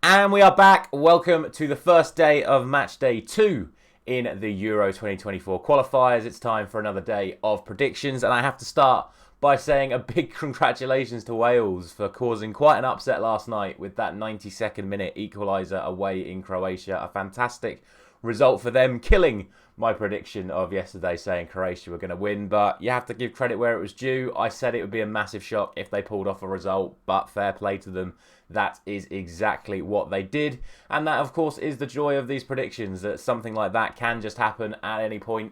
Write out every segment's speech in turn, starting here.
And we are back. Welcome to the first day of match day 2 in the Euro 2024 qualifiers. It's time for another day of predictions, and I have to start by saying a big congratulations to Wales for causing quite an upset last night with that 92nd minute equaliser away in Croatia. A fantastic result for them, killing my prediction of yesterday saying Croatia were going to win, but you have to give credit where it was due. I said it would be a massive shock if they pulled off a result, but fair play to them. That is exactly what they did, and that of course is the joy of these predictions, that something like that can just happen at any point.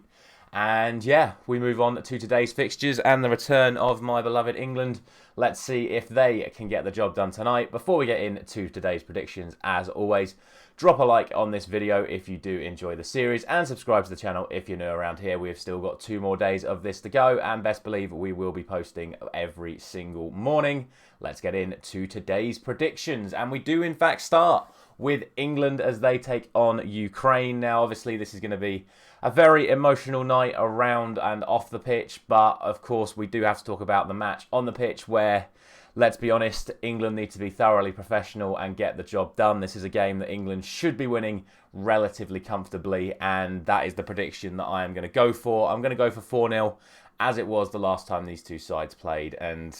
And yeah, we move on to today's fixtures and the return of my beloved England. Let's see if they can get the job done tonight. Before we get into today's predictions, as always, drop a like on this video if you do enjoy the series and subscribe to the channel if you're new around here. We've still got 2 more days of this to go, and best believe we will be posting every single morning. Let's get into today's predictions, and we do in fact start with England as they take on Ukraine. Now obviously this is going to be a very emotional night around and off the pitch, but of course we do have to talk about the match on the pitch where, let's be honest, England need to be thoroughly professional and get the job done. This is a game that England should be winning relatively comfortably, and that is the prediction that I am going to go for. I'm going to go for 4-0, as it was the last time these two sides played, and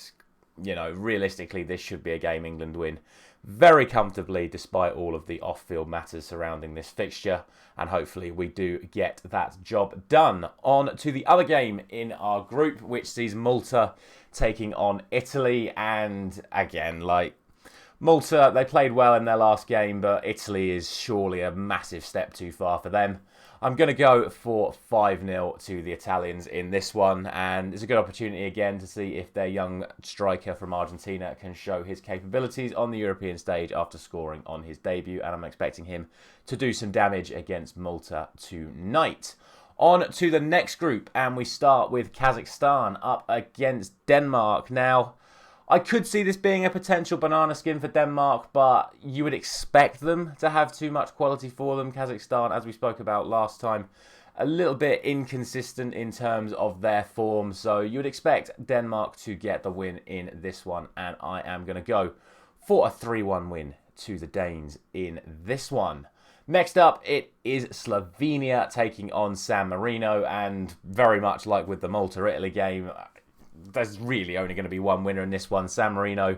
you know, realistically this should be a game England win very comfortably despite all of the off-field matters surrounding this fixture, and hopefully we do get that job done. On to the other game in our group, which sees Malta taking on Italy, and again, like, Malta, they played well in their last game, but Italy is surely a massive step too far for them. I'm going to go for 5-0 to the Italians in this one, and it's a good opportunity again to see if their young striker from Argentina can show his capabilities on the European stage after scoring on his debut, and I'm expecting him to do some damage against Malta tonight. On to the next group, and we start with Kazakhstan up against Denmark. Now, I could see this being a potential banana skin for Denmark, but you would expect them to have too much quality for them. Kazakhstan, as we spoke about last time, a little bit inconsistent in terms of their form, so you would expect Denmark to get the win in this one, and I am going to go for a 3-1 win to the Danes in this one. Next up, it is Slovenia taking on San Marino, and very much like with the Malta-Italy game, there's really only going to be one winner in this one. San Marino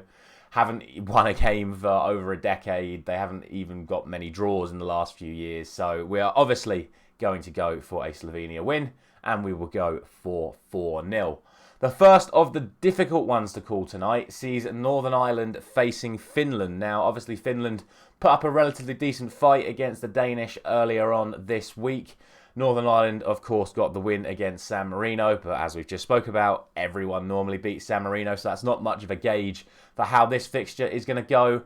haven't won a game for over a decade. They haven't even got many draws in the last few years. So we are obviously going to go for a Slovenia win, and we will go for 4-0. The first of the difficult ones to call tonight sees Northern Ireland facing Finland. Now, obviously, Finland put up a relatively decent fight against the Danish earlier on this week. Northern Ireland, of course, got the win against San Marino, but as we've just spoke about, everyone normally beats San Marino, so that's not much of a gauge for how this fixture is going to go.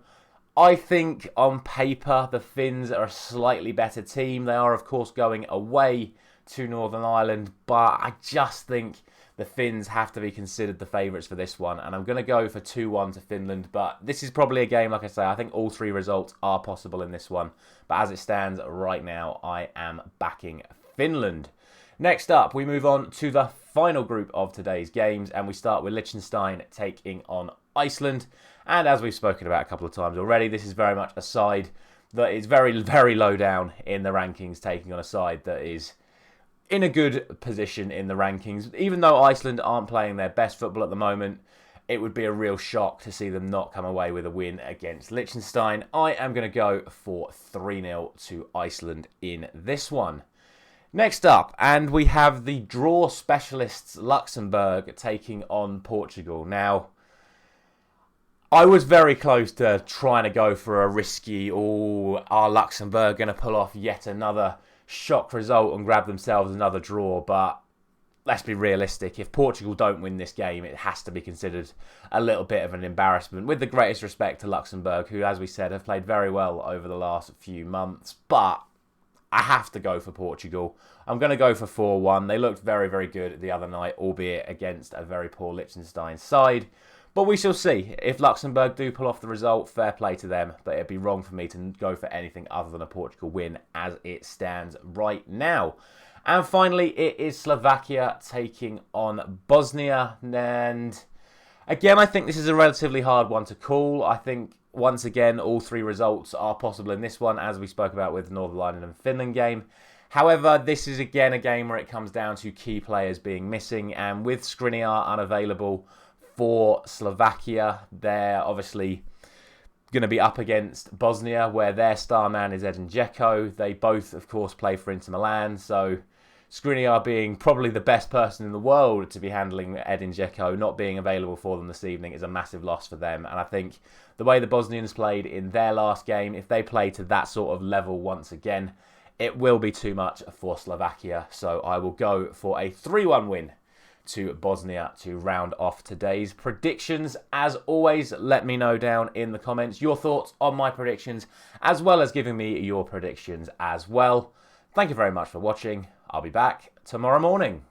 I think on paper the Finns are a slightly better team. They are, of course, going away to Northern Ireland, but I just think the Finns have to be considered the favourites for this one, and I'm going to go for 2-1 to Finland, but this is probably a game, like I say, I think all 3 results are possible in this one, but as it stands right now, I am backing Finland. Next up, we move on to the final group of today's games, and we start with Liechtenstein taking on Iceland. And as we've spoken about a couple of times already, this is very much a side that is very, very low down in the rankings, taking on a side that is in a good position in the rankings. Even though Iceland aren't playing their best football at the moment, it would be a real shock to see them not come away with a win against Liechtenstein. I am going to go for 3-0 to Iceland in this one. Next up, and we have the draw specialists Luxembourg taking on Portugal. Now, I was very close to trying to go for a risky, are Luxembourg going to pull off yet another shock result and grab themselves another draw? But let's be realistic. If Portugal don't win this game, it has to be considered a little bit of an embarrassment. With the greatest respect to Luxembourg, who, as we said, have played very well over the last few months. But I have to go for Portugal. I'm going to go for 4-1. They looked very, very good the other night, albeit against a very poor Liechtenstein side. But we shall see. If Luxembourg do pull off the result, fair play to them. But it'd be wrong for me to go for anything other than a Portugal win as it stands right now. And finally, it is Slovakia taking on Bosnia. And again, I think this is a relatively hard one to call. I think once again, all three results are possible in this one, as we spoke about with the Northern Ireland and Finland game. However, this is again a game where it comes down to key players being missing, and with Skriniar unavailable for Slovakia, they're obviously going to be up against Bosnia, where their star man is Edin Dzeko. They both, of course, play for Inter Milan, so Skriniar being probably the best person in the world to be handling Edin Dzeko, not being available for them this evening is a massive loss for them. And I think the way the Bosnians played in their last game, if they play to that sort of level once again, it will be too much for Slovakia. So I will go for a 3-1 win to Bosnia to round off today's predictions. As always, let me know down in the comments your thoughts on my predictions, as well as giving me your predictions as well. Thank you very much for watching. I'll be back tomorrow morning.